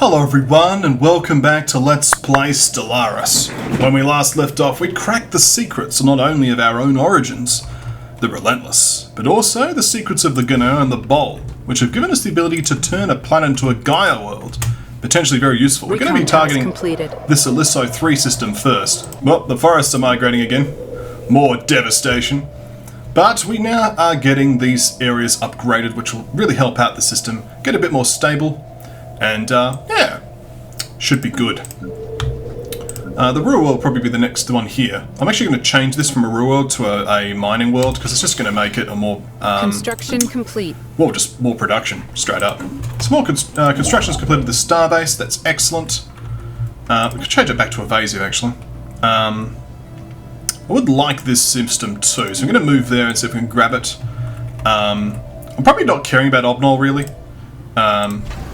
Hello everyone and welcome back to Let's Play Stellaris. When we last left off, we cracked the secrets not only of our own origins, the Relentless, but also the secrets of the Gunner and the Baol, which have given us the ability to turn a planet into a Gaia world. Potentially very useful. We're going to be targeting this Ashypso III system first. Well, the forests are migrating again. More devastation. But we now are getting these areas upgraded, which will really help out the system, get a bit more stable. And, yeah, should be good. The Rubricator World will probably be the next one here. I'm actually going to change this from a Rubricator World to a mining world, because it's just going to make it a more... construction complete. Well, just more production, straight up. Small construction's completed the starbase, that's excellent. We could change it back to evasive, actually. I would like this system too, so I'm going to move there and see if we can grab it. I'm probably not caring about Obnol, really.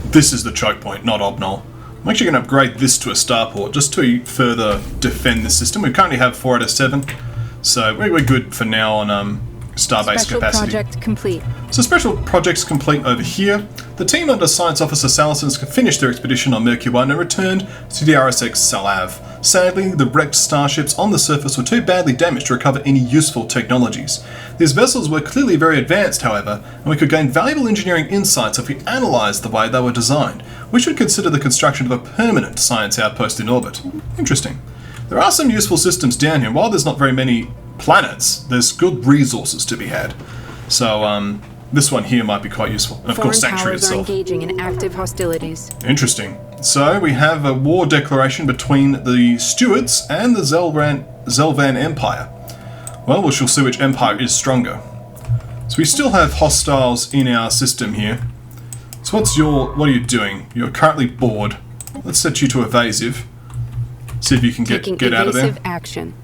This is the choke point, not Obnol. I'm actually going to upgrade this to a starport, just to further defend the system. We currently have 4 out of 7, so we're good for now on starbase capacity. Special project complete. So special projects complete over here. The team under Science Officer Salasons finished their expedition on Mercury 1 and returned to the RSX Salav. Sadly, the wrecked starships on the surface were too badly damaged to recover any useful technologies. These vessels were clearly very advanced, however, and we could gain valuable engineering insights if we analysed the way they were designed. We should consider the construction of a permanent science outpost in orbit. Interesting. There are some useful systems down here. While there's not very many planets, there's good resources to be had. So, this one here might be quite useful. And of course, Sanctuary itself. Are engaging in active hostilities. Interesting. So, we have a war declaration between the Stewards and the Zelvan Empire. Well, we shall see which empire is stronger. So we still have hostiles in our system here. So what are you doing? You're currently bored. Let's set you to evasive. See if you can get out of there. Action.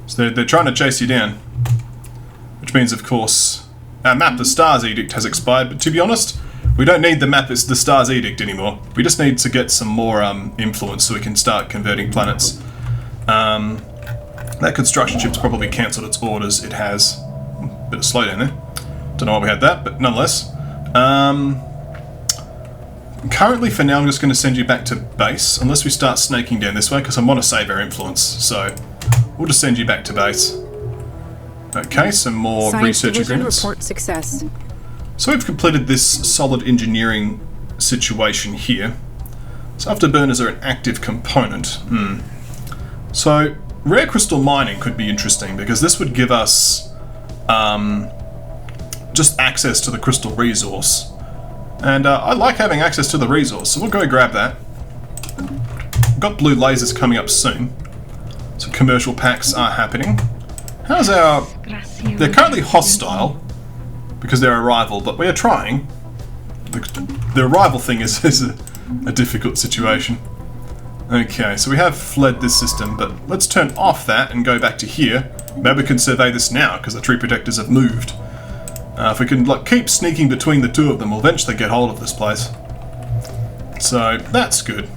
So they're trying to chase you down. Which means, of course, our map, the Stars Edict, has expired. But to be honest, we don't need the map, it's the Stars Edict anymore. We just need to get some more influence so we can start converting planets. That construction ship's probably cancelled its orders. It has. Bit of slowdown there. Don't know why we had that, but nonetheless. Currently, for now, I'm just going to send you back to base, unless we start snaking down this way, because I want to save our influence. So, we'll just send you back to base. Okay, some more research agreements. Report success. So we've completed this solid engineering situation here. So afterburners are an active component. So rare crystal mining could be interesting because this would give us just access to the crystal resource. And I like having access to the resource, so we'll go grab that. We've got blue lasers coming up soon. So commercial packs are happening. How's our... They're currently hostile because they're a rival, but we are trying. The rival thing is a difficult situation. Okay, so we have fled this system, but let's turn off that and go back to here. Maybe we can survey this now because the tree protectors have moved. If we can keep sneaking between the two of them, we'll eventually get hold of this place. So that's good.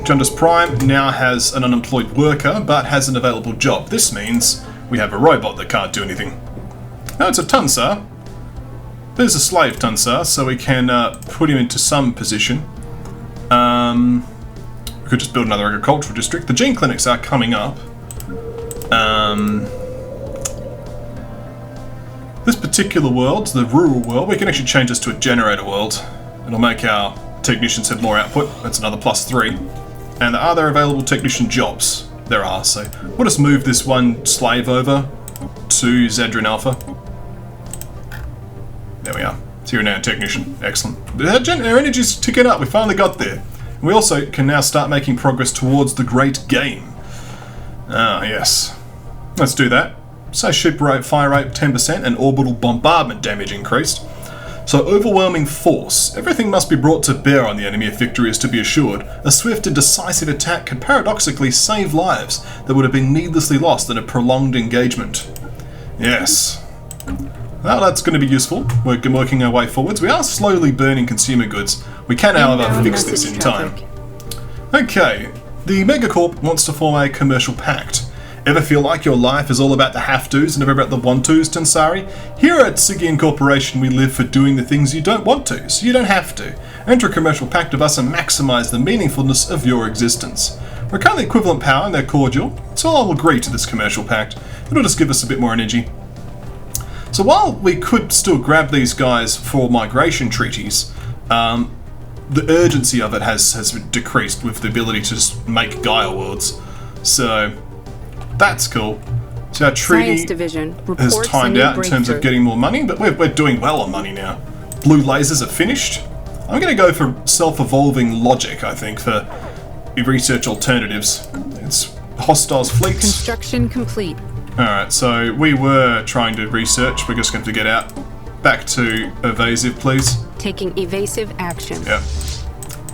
Jundus Prime now has an unemployed worker, but has an available job. This means we have a robot that can't do anything. No, it's a Tunsar. There's a slave Tunsar, so we can put him into some position. We could just build another agricultural district. The gene clinics are coming up. This particular world, the rural world, we can actually change this to a generator world. It'll make our technicians have more output. That's another +3. And are there available technician jobs? There are, so we'll just move this one slave over to Zedrin Alpha. There we are. So you're now a technician. Excellent. Our energy's ticking up. We finally got there. And we also can now start making progress towards the great game. Ah, yes. Let's do that. So ship rate, fire rate 10% and orbital bombardment damage increased. So overwhelming force. Everything must be brought to bear on the enemy if victory is to be assured. A swift and decisive attack can paradoxically save lives that would have been needlessly lost in a prolonged engagement. Yes. Well, that's going to be useful. We're working our way forwards. We are slowly burning consumer goods. We can, however, fix this in time. Okay. The Megacorp wants to form a commercial pact. Ever feel like your life is all about the have-tos and never about the want-tos, Tansari? Here at Sigian Corporation, we live for doing the things you don't want to, so you don't have to. Enter a commercial pact with us and maximise the meaningfulness of your existence. We're currently equivalent power and they're cordial, so I'll agree to this commercial pact. It'll just give us a bit more energy. So while we could still grab these guys for migration treaties, the urgency of it has decreased with the ability to just make Gaia worlds. So that's cool. So our treaty Science Division has reports timed a new out in terms of breakthrough. getting more money, but we're doing well on money now. Blue lasers are finished. I'm going to go for self-evolving logic, I think, for research alternatives. It's hostiles fleets. Construction complete. Alright, so we were trying to research. We're just going to get out. Back to evasive, please. Taking evasive action. Yep.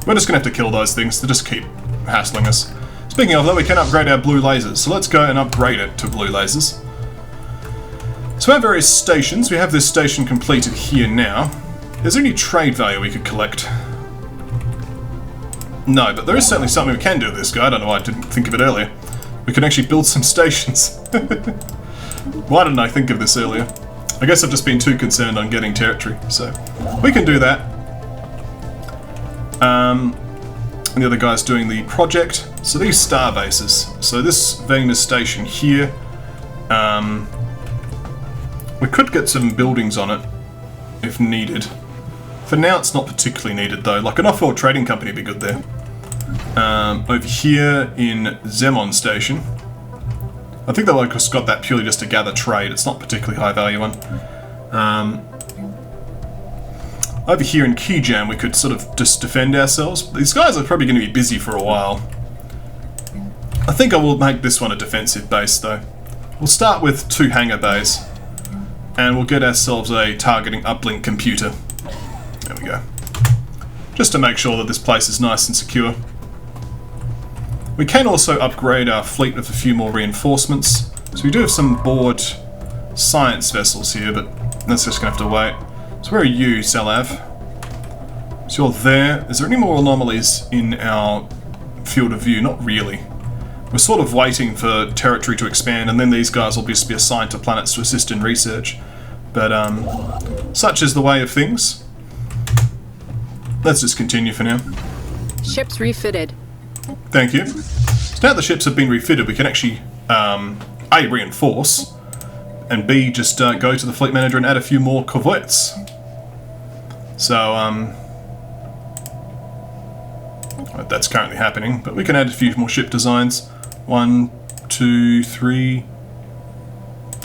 We're just going to have to kill those things. They just keep hassling us. Speaking of that, we can upgrade our blue lasers. So let's go and upgrade it to blue lasers. So our various stations. We have this station completed here now. Is there any trade value we could collect? No, but there is certainly something we can do with this guy. I don't know why I didn't think of it earlier. We can actually build some stations. Why didn't I think of this earlier? I guess I've just been too concerned on getting territory, so we can do that. And the other guy's doing the project. So these star bases. So this Venus station here, we could get some buildings on it if needed. For now, it's not particularly needed though. Like an off-world trading company would be good there. Over here in Zemon Station, I think they've just got that purely just to gather trade. It's not particularly high value one. Over here in Kijam, we could sort of just defend ourselves. These guys are probably going to be busy for a while. I think I will make this one a defensive base though. We'll start with 2 hangar bays, and we'll get ourselves a targeting uplink computer. There we go. Just to make sure that this place is nice and secure. We can also upgrade our fleet with a few more reinforcements. So we do have some board science vessels here, but that's just going to have to wait. So where are you, Salav? So you're there. Is there any more anomalies in our field of view? Not really. We're sort of waiting for territory to expand, and then these guys will just be assigned to planets to assist in research. But such is the way of things. Let's just continue for now. Ships refitted. Thank you. So now the ships have been refitted, we can actually A, reinforce, and B, just go to the fleet manager and add a few more corvettes. So that's currently happening, but we can add a few more ship designs. 1, 2, 3,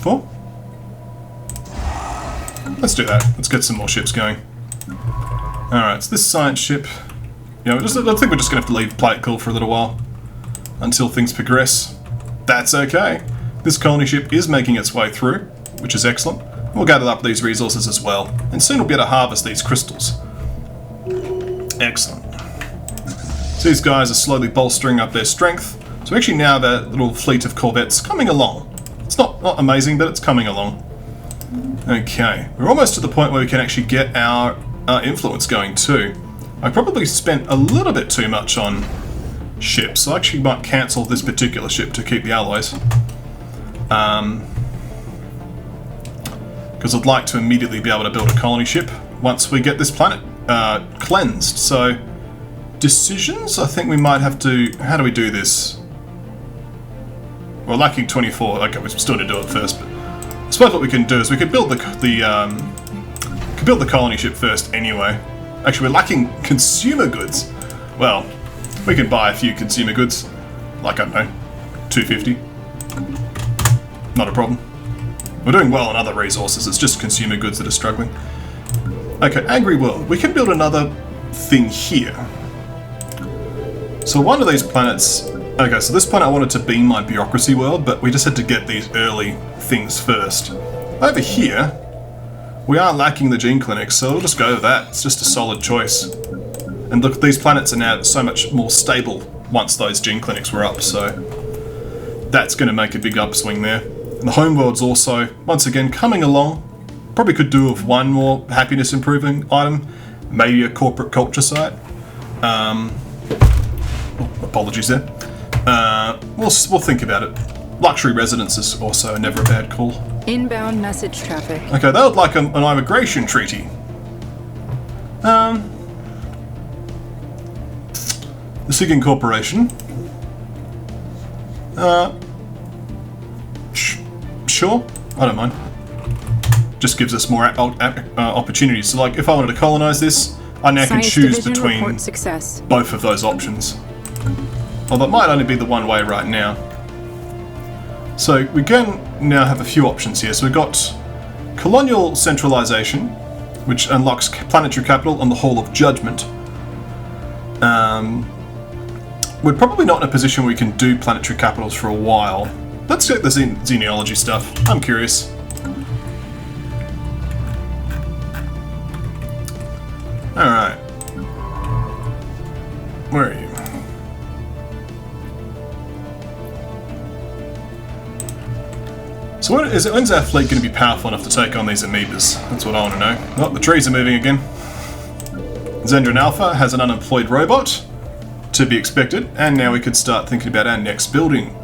4. Let's do that. Let's get some more ships going. Alright, so this science ship, I think we're just going to have to play it cool for a little while until things progress. That's okay. This colony ship is making its way through, which is excellent. We'll gather up these resources as well, and soon we'll be able to harvest these crystals. Excellent. So these guys are slowly bolstering up their strength. So actually now that little fleet of corvettes coming along. It's not amazing, but it's coming along. Okay, we're almost to the point where we can actually get our influence going too. I probably spent a little bit too much on ships, so I actually might cancel this particular ship to keep the alloys. Because I'd like to immediately be able to build a colony ship once we get this planet cleansed. So, decisions? I think we might have to... How do we do this? We're lacking 24. Okay, we still need to do it first, but I suppose what we can do is we could build the colony ship first anyway. Actually, we're lacking consumer goods. Well, we can buy a few consumer goods. Like, I don't know, 250. Not a problem. We're doing well on other resources, it's just consumer goods that are struggling. Okay, Angry World. We can build another thing here. So one of these planets... Okay, so this planet I wanted to be my bureaucracy world, but we just had to get these early things first. Over here, we are lacking the gene clinics, so we'll just go with that. It's just a solid choice. And look, these planets are now so much more stable once those gene clinics were up, so that's going to make a big upswing there. And the homeworld's also, once again, coming along. Probably could do with one more happiness improving item, maybe a corporate culture site. Apologies there. We'll think about it. Luxury residences also never a bad call. Inbound message traffic. Okay, they would like an immigration treaty. The Siggin Corporation. Sure, I don't mind. Just gives us more opportunities. So, like, if I wanted to colonize this, I now can Science choose Division between report success. both of those options. Although it might only be the one way right now. So we can now have a few options here. So we've got colonial centralization, which unlocks planetary capital and the Hall of Judgment. We're probably not in a position where we can do planetary capitals for a while. Let's get the genealogy stuff. I'm curious. Alright. Where are you? So when's our fleet going to be powerful enough to take on these amoebas? That's what I want to know. Oh, the trees are moving again. Zendron Alpha has an unemployed robot, to be expected, and now we could start thinking about our next building.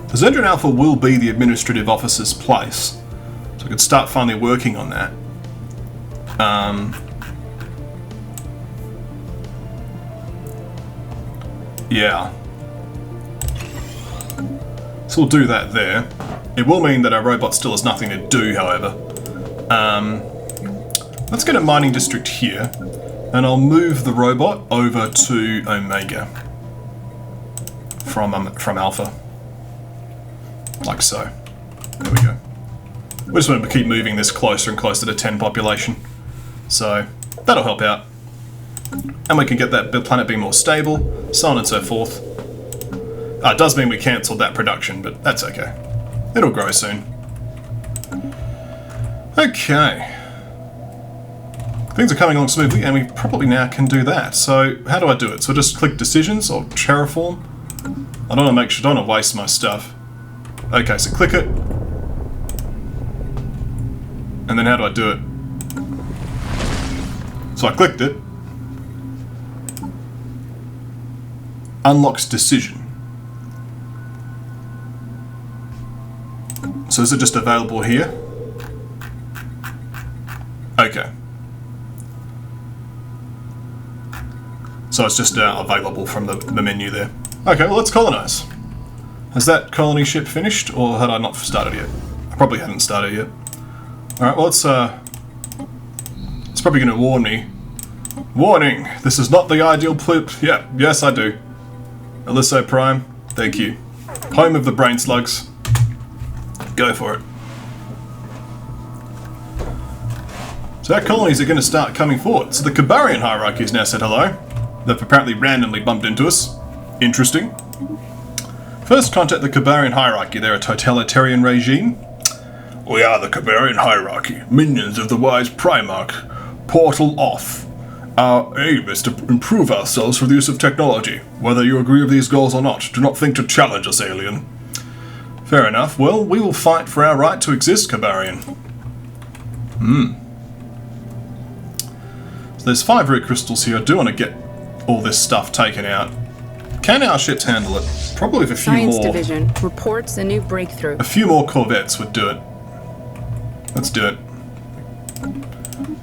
The Zendron Alpha will be the administrative officer's place, so we could start finally working on that. Yeah. So we'll do that there. It will mean that our robot still has nothing to do, however. Let's get a mining district here, and I'll move the robot over to Omega from Alpha. Like so. There we go. We just want to keep moving this closer and closer to 10 population. So that'll help out. And we can get that planet being more stable, so on and so forth. It does mean we cancelled that production, but that's okay. It'll grow soon. Okay. Things are coming along smoothly, and we probably now can do that. So how do I do it? So just click decisions or terraform. I don't want to waste my stuff. Okay, so click it. And then how do I do it? So I clicked it. Unlocks decision. So is it just available here? Okay. So it's just available from the menu there. Okay, well let's colonize. Has that colony ship finished, or had I not started yet? I probably hadn't started yet. Alright, well it's probably going to warn me. Warning! This is not the ideal Yeah, yes I do. Alysso Prime, thank you. Home of the brain slugs. Go for it. So our colonies are going to start coming forward. So the Kabarian hierarchy has now said hello. They've apparently randomly bumped into us. Interesting. First, contact the Kabarian hierarchy. They're a totalitarian regime. We are the Kabarian hierarchy, minions of the wise Primarch. Portal off. Our aim is to improve ourselves through the use of technology. Whether you agree with these goals or not, do not think to challenge us, alien. Fair enough. Well, we will fight for our right to exist, Kabarian. So there's 5 root crystals here. I do want to get all this stuff taken out. Can our ships handle it? Probably with a few Science more. Division reports a new breakthrough. A few more corvettes would do it. Let's do it.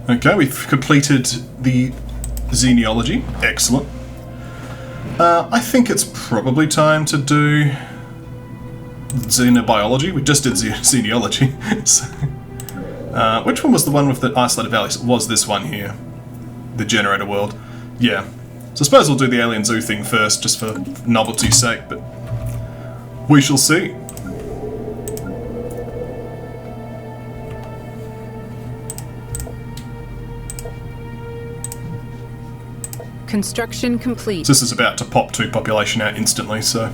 Okay, we've completed the genealogy. Excellent. I think it's probably time to do xenobiology. We just did genealogy. So, which one was the one with the isolated valleys? It was this one here. The generator world. Yeah. So I suppose we'll do the Alien Zoo thing first, just for novelty's sake, but we shall see. Construction complete. So this is about to pop 2 population out instantly, so...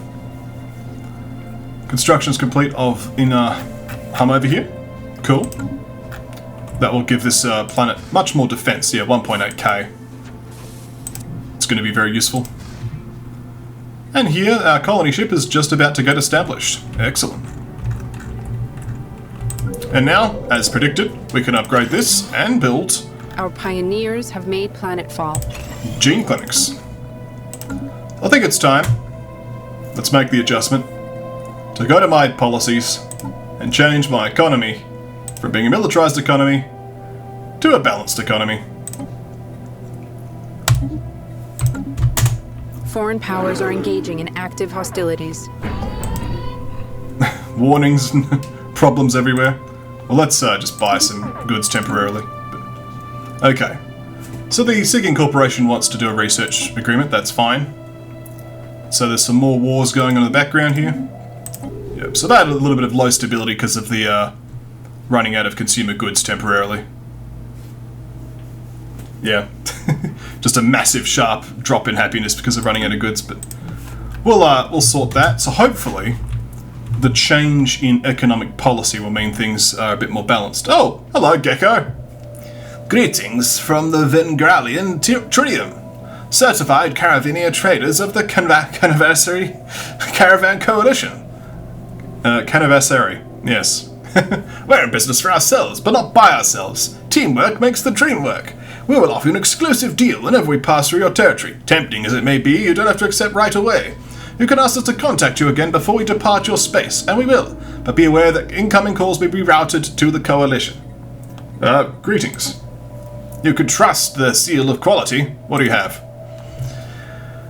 Construction's complete in hum over here. Cool. That will give this planet much more defense. Yeah, 1.8k. It's going to be very useful. And here, our colony ship is just about to get established. Excellent. And now, as predicted, we can upgrade this and build... Our pioneers have made planetfall. Gene clinics. I think it's time. Let's make the adjustment. to go to my policies and change my economy from being a militarized economy to a balanced economy. Foreign powers are engaging in active hostilities. Warnings and problems everywhere. Well, let's just buy some goods temporarily. Okay. So the Seeking Corporation wants to do a research agreement, that's fine. So there's some more wars going on in the background here. Yep, so that had a little bit of low stability because of the running out of consumer goods temporarily. Yeah. Just a massive sharp drop in happiness because of running out of goods, but we'll sort that. So hopefully the change in economic policy will mean things are a bit more balanced. Oh, hello, Gecko. Greetings from the Vengralian Trium, certified caravaneer traders of the Caravan Coalition. Canavassary, yes. We're in business for ourselves, but not by ourselves. Teamwork makes the dream work. We will offer you an exclusive deal whenever we pass through your territory. Tempting as it may be, you don't have to accept right away. You can ask us to contact you again before we depart your space, and we will. But be aware that incoming calls may be routed to the Coalition. Greetings. You could trust the seal of quality. What do you have?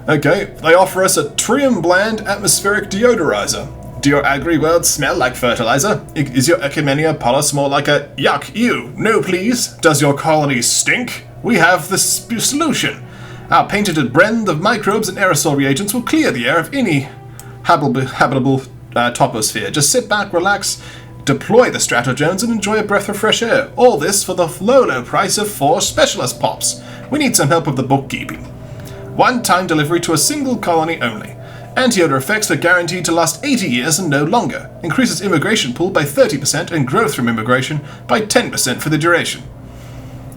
Okay, they offer us a Trium Bland atmospheric deodorizer. Do your agri-worlds smell like fertilizer? Is your ecumenia polis more like a yuck, ew, no please? Does your colony stink? We have the solution. Our patented blend of microbes and aerosol reagents will clear the air of any habitable toposphere. Just sit back, relax, deploy the stratogems and enjoy a breath of fresh air. All this for the low price of 4 specialist pops. We need some help with the bookkeeping. One-time delivery to a single colony only. Anti-odor effects are guaranteed to last 80 years and no longer. Increases immigration pool by 30% and growth from immigration by 10% for the duration.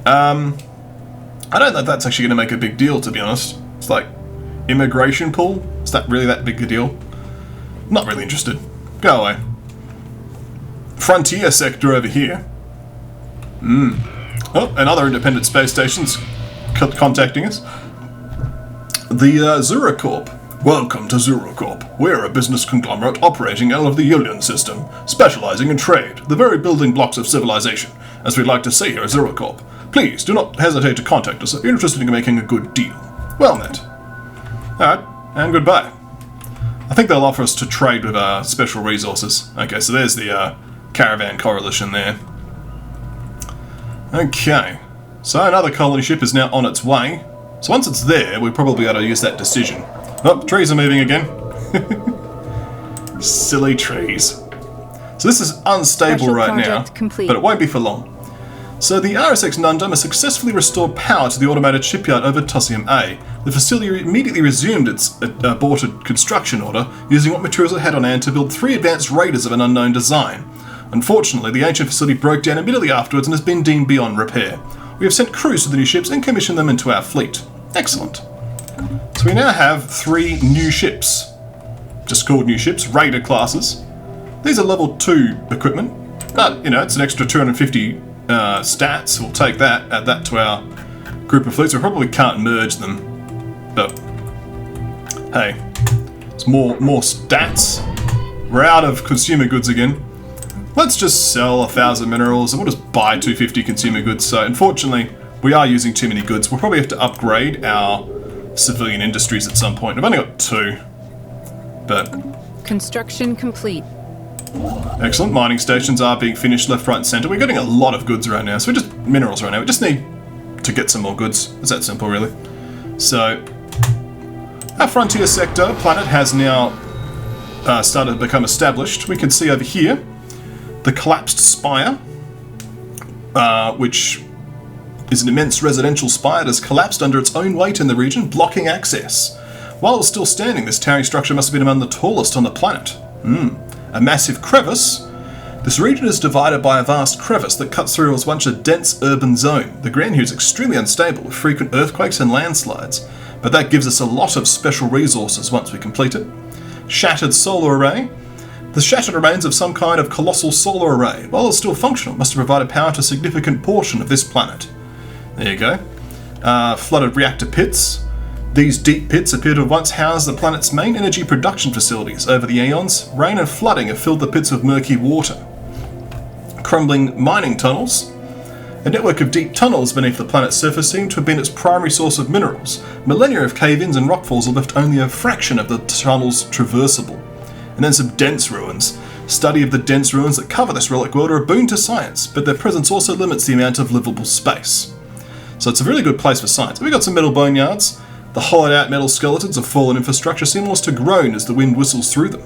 I don't know if that's actually going to make a big deal, to be honest. It's like, immigration pool? Is that really that big a deal? Not really interested. Go away. Frontier sector over here. Oh, another independent space station's contacting us. The Zuracorp. Welcome to Zuracorp. We're a business conglomerate operating out of the Yulian system, specializing in trade, the very building blocks of civilization, as we'd like to say here at Zuracorp. Please do not hesitate to contact us if you're interested in making a good deal. Well met. Alright, and goodbye. I think they'll offer us to trade with special resources. Okay, so there's the Caravan Coalition there. Okay, so another colony ship is now on its way. So once it's there, we'll probably be able to use that decision. Oh, trees are moving again. Silly trees. So this is unstable Special right now, project complete. but it won't be for long. So the RSX Nundum has successfully restored power to the automated shipyard over Tossium A. The facility immediately resumed its aborted construction order, using what materials it had on hand to build 3 advanced raiders of an unknown design. Unfortunately, the ancient facility broke down immediately afterwards and has been deemed beyond repair. We have sent crews to the new ships and commissioned them into our fleet. Excellent. So we now have 3 new ships. Just called new ships, raider classes. These are level 2 equipment, but, you know, it's an extra 250 stats. We'll take that, add that to our group of fleets. We probably can't merge them, but hey, it's more stats. We're out of consumer goods again. Let's just sell 1,000 minerals and we'll just buy 250 consumer goods. So unfortunately, we are using too many goods. We'll probably have to upgrade our civilian industries at some point. I've only got 2, but Construction complete. excellent. Mining stations are being finished left, right, and centre. We're getting a lot of goods right now, so we just minerals right now. We just need to get some more goods. It's that simple, really. So our frontier sector planet has now started to become established. We can see over here the collapsed spire, which is an immense residential spire that has collapsed under its own weight in the region, blocking access. While it was still standing, this towering structure must have been among the tallest on the planet. A massive crevice. This region is divided by a vast crevice that cuts through a bunch of dense urban zone. The ground here is extremely unstable, with frequent earthquakes and landslides, but that gives us a lot of special resources once we complete it. Shattered solar array. The shattered remains of some kind of colossal solar array. While it's still functional, it must have provided power to a significant portion of this planet. There you go. Flooded reactor pits. These deep pits appear to have once housed the planet's main energy production facilities. Over the aeons, rain and flooding have filled the pits with murky water. Crumbling mining tunnels. A network of deep tunnels beneath the planet's surface seem to have been its primary source of minerals. Millennia of cave-ins and rockfalls have left only a fraction of the tunnels traversable. And then some dense ruins. Study of the dense ruins that cover this relic world are a boon to science, but their presence also limits the amount of livable space. So it's a really good place for science. We've got some metal boneyards. The hollowed out metal skeletons of fallen infrastructure seem almost to groan as the wind whistles through them.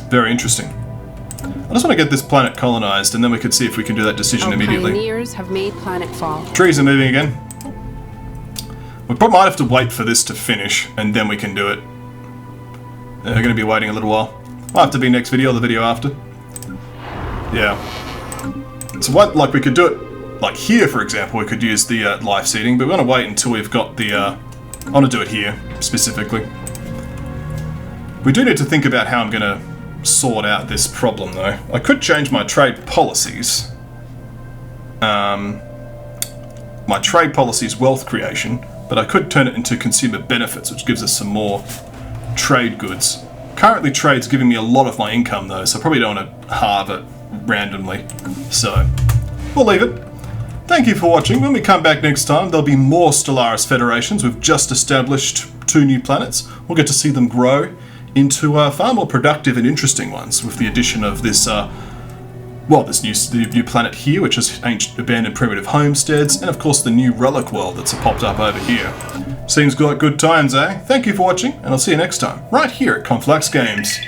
Very interesting. I just want to get this planet colonized, and then we could see if we can do that decision immediately. Pioneers have made planetfall. Trees are moving again. We probably might have to wait for this to finish, and then we can do it. We're going to be waiting a little while. Might have to be next video or the video after. Yeah. So what, like we could do it, like here for example, we could use the life seeding, but we're going to wait until we've got the, I want to do it here, specifically. We do need to think about how I'm going to sort out this problem though. I could change my trade policies. My trade policy is wealth creation, but I could turn it into consumer benefits, which gives us some more trade goods. Currently trade's giving me a lot of my income though, so I probably don't want to halve it randomly. So, we'll leave it. Thank you for watching. When we come back next time, there'll be more Stellaris Federations. We've just established 2 new planets. We'll get to see them grow into far more productive and interesting ones with the addition of this, this new planet here, which is ancient abandoned primitive homesteads, and of course the new Relic World that's popped up over here. Seems like good times, eh? Thank you for watching, and I'll see you next time, right here at KonfluxGames.